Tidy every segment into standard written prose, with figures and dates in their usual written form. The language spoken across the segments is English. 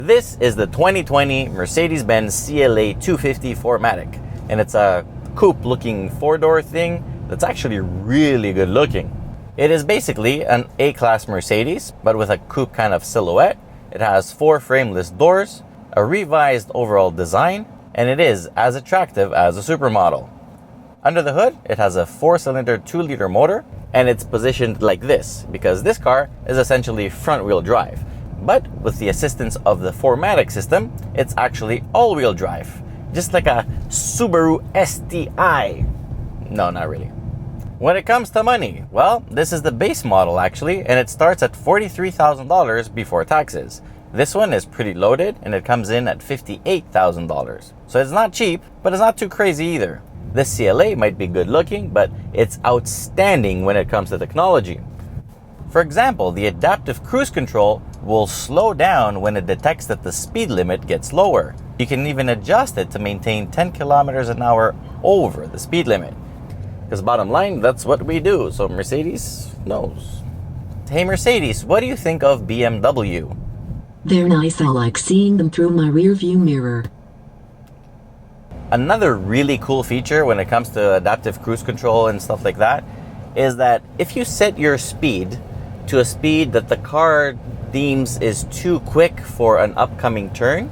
This is the 2020 Mercedes-Benz CLA250 4Matic, and it's a coupe-looking four-door thing that's actually really good looking. It is basically an A-class Mercedes, but with a coupe kind of silhouette. It has 4 frameless doors, a revised overall design, and it is as attractive as a supermodel. Under the hood, it has a 4-cylinder 2-liter motor, and it's positioned like this because this car is essentially front-wheel drive. But with the assistance of the 4Matic system, it's actually all-wheel drive, just like a Subaru STI. No, not really. When it comes to money, well, this is the base model actually, and it starts at $43,000 before taxes. This one is pretty loaded, and it comes in at $58,000. So it's not cheap, but it's not too crazy either. This CLA might be good looking, but it's outstanding when it comes to technology. For example, the adaptive cruise control will slow down when it detects that the speed limit gets lower. You can even adjust it to maintain 10 kilometers an hour over the speed limit. Because bottom line, that's what we do, so Mercedes knows. Hey Mercedes, what do you think of BMW? They're nice, I like seeing them through my rear view mirror. Another really cool feature when it comes to adaptive cruise control and stuff like that is that if you set your speed to a speed that the car deems is too quick for an upcoming turn,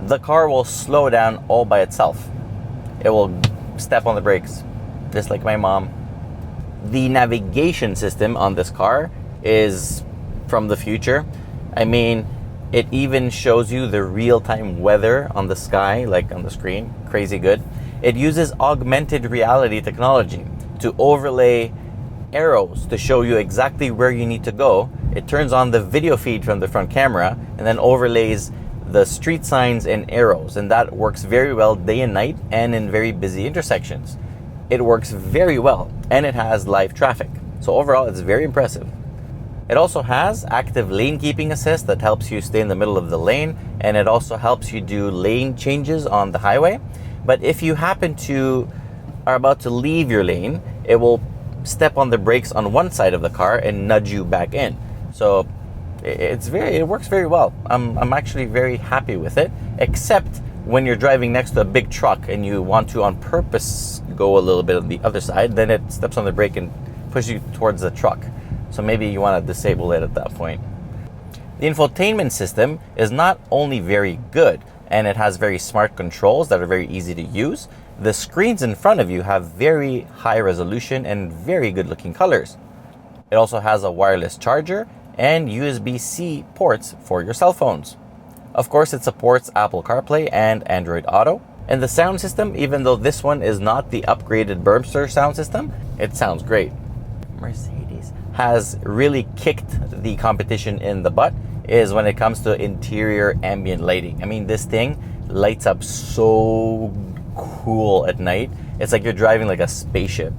the car will slow down all by itself. It will step on the brakes, just like my mom. The navigation system on this car is from the future. I mean, it even shows you the real-time weather on the sky, like on the screen. Crazy good. It uses augmented reality technology to overlay arrows to show you exactly where you need to go. It turns on the video feed from the front camera and then overlays the street signs and arrows, and that works very well day and night and in very busy intersections. It works very well, and it has live traffic. So overall, it's very impressive. It also has active lane keeping assist that helps you stay in the middle of the lane, and it also helps you do lane changes on the highway. But if you happen to are about to leave your lane, it will step on the brakes on one side of the car and nudge you back in. So it works very well. I'm actually very happy with it, except when you're driving next to a big truck and you want to on purpose go a little bit on the other side, then it steps on the brake and pushes you towards the truck. So maybe you want to disable it at that point. The infotainment system is not only very good, and it has very smart controls that are very easy to use. The screens in front of you have very high resolution and very good looking colors. It also has a wireless charger and USB-C ports for your cell phones. Of course, it supports Apple CarPlay and Android Auto. And the sound system, even though this one is not the upgraded Burmster sound system, it sounds great. Mercedes has really kicked the competition in the butt is when it comes to interior ambient lighting. I mean, this thing lights up so cool at night. It's like you're driving like a spaceship.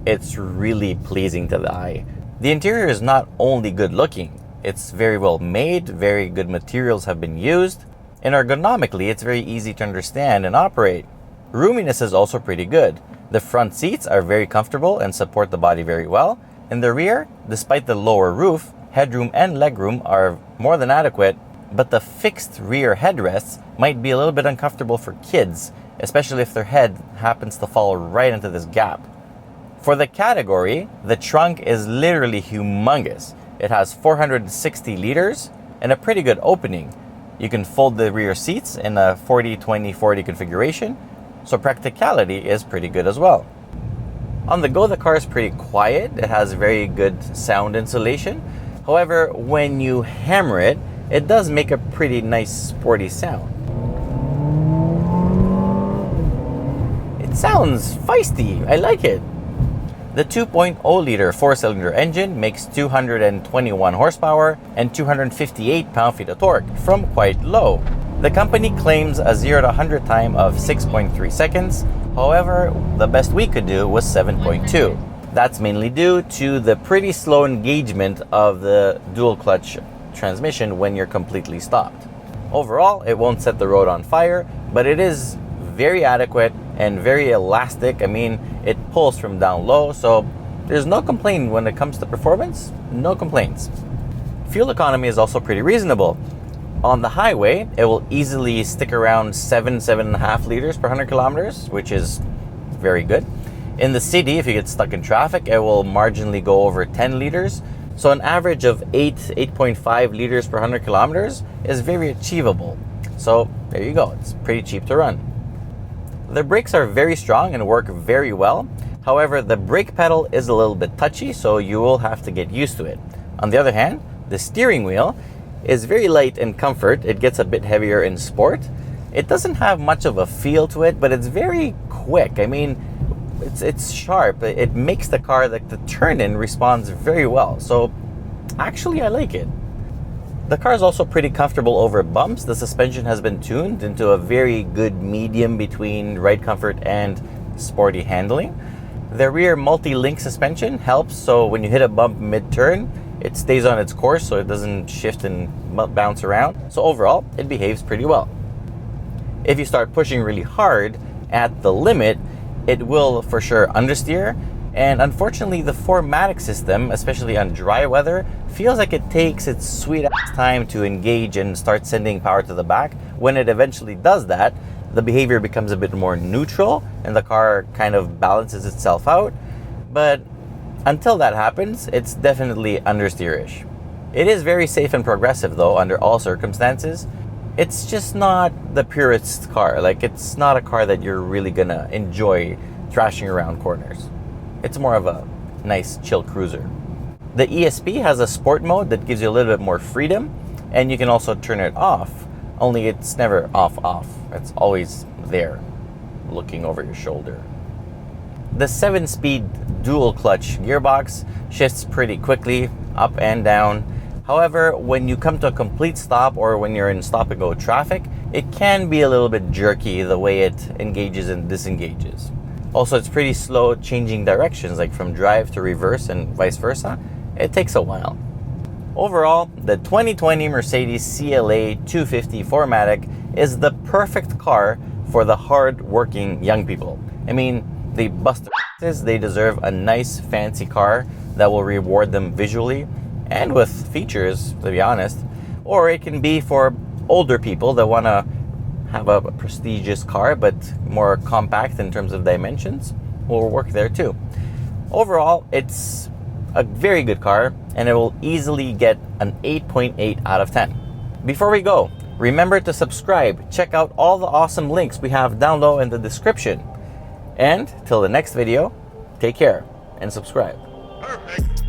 It's really pleasing to the eye. The interior is not only good looking, it's very well made, very good materials have been used, and ergonomically it's very easy to understand and operate. Roominess is also pretty good. The front seats are very comfortable and support the body very well. In the rear, despite the lower roof, headroom and legroom are more than adequate, but the fixed rear headrests might be a little bit uncomfortable for kids, especially if their head happens to fall right into this gap. For the category, the trunk is literally humongous. It has 460 liters and a pretty good opening. You can fold the rear seats in a 40-20-40 configuration, so practicality is pretty good as well. On the go, the car is pretty quiet. It has very good sound insulation. However, when you hammer it, it does make a pretty nice sporty sound. It sounds feisty. I like it. The 2.0-liter 4-cylinder engine makes 221 horsepower and 258 pound-feet of torque from quite low. The company claims a 0 to 100 time of 6.3 seconds. However, the best we could do was 7.2. That's mainly due to the pretty slow engagement of the dual clutch transmission when you're completely stopped. Overall, it won't set the road on fire, but it is very adequate and very elastic. I mean, it pulls from down low, so there's no complaint when it comes to performance. No complaints. Fuel economy is also pretty reasonable. On the highway, it will easily stick around 7.5 liters per 100 kilometers, which is very good. In the city, if you get stuck in traffic, it will marginally go over 10 liters. So an average of 8.5 liters per 100 kilometers is very achievable. So there you go, it's pretty cheap to run. The brakes are very strong and work very well. However, the brake pedal is a little bit touchy, so you will have to get used to it. On the other hand, the steering wheel is very light in comfort. It gets a bit heavier in sport. It doesn't have much of a feel to it, but it's very quick. I mean, it's sharp. It makes the car, like the turn-in responds very well. So actually I like it. The car is also pretty comfortable over bumps. The suspension has been tuned into a very good medium between ride comfort and sporty handling. The rear multi-link suspension helps, so when you hit a bump mid-turn, it stays on its course so it doesn't shift and bounce around. So overall, it behaves pretty well. If you start pushing really hard at the limit, it will for sure understeer, and unfortunately the 4Matic system, especially on dry weather, feels like it takes its sweet ass time to engage and start sending power to the back. When it eventually does that, the behavior becomes a bit more neutral and the car kind of balances itself out. But until that happens, it's definitely understeerish. It is very safe and progressive though under all circumstances. It's just not the purest car. Like, it's not a car that you're really gonna enjoy thrashing around corners. It's more of a nice chill cruiser. The ESP has a sport mode that gives you a little bit more freedom, and you can also turn it off, only it's never off. It's always there, looking over your shoulder. The 7-speed dual clutch gearbox shifts pretty quickly, up and down. However, when you come to a complete stop or when you're in stop-and-go traffic, it can be a little bit jerky the way it engages and disengages. Also, it's pretty slow changing directions, like from drive to reverse and vice versa. It takes a while. Overall, the 2020 Mercedes CLA250 4Matic is the perfect car for the hard-working young people. I mean, they bust their asses, they deserve a nice, fancy car that will reward them visually and with features, to be honest. Or it can be for older people that want to have a prestigious car but more compact in terms of dimensions. Will work there too. Overall, it's a very good car and it will easily get an 8.8 out of 10. Before we go, remember to subscribe. Check out all the awesome links we have down low in the description. And till the next video, take care and subscribe. Perfect.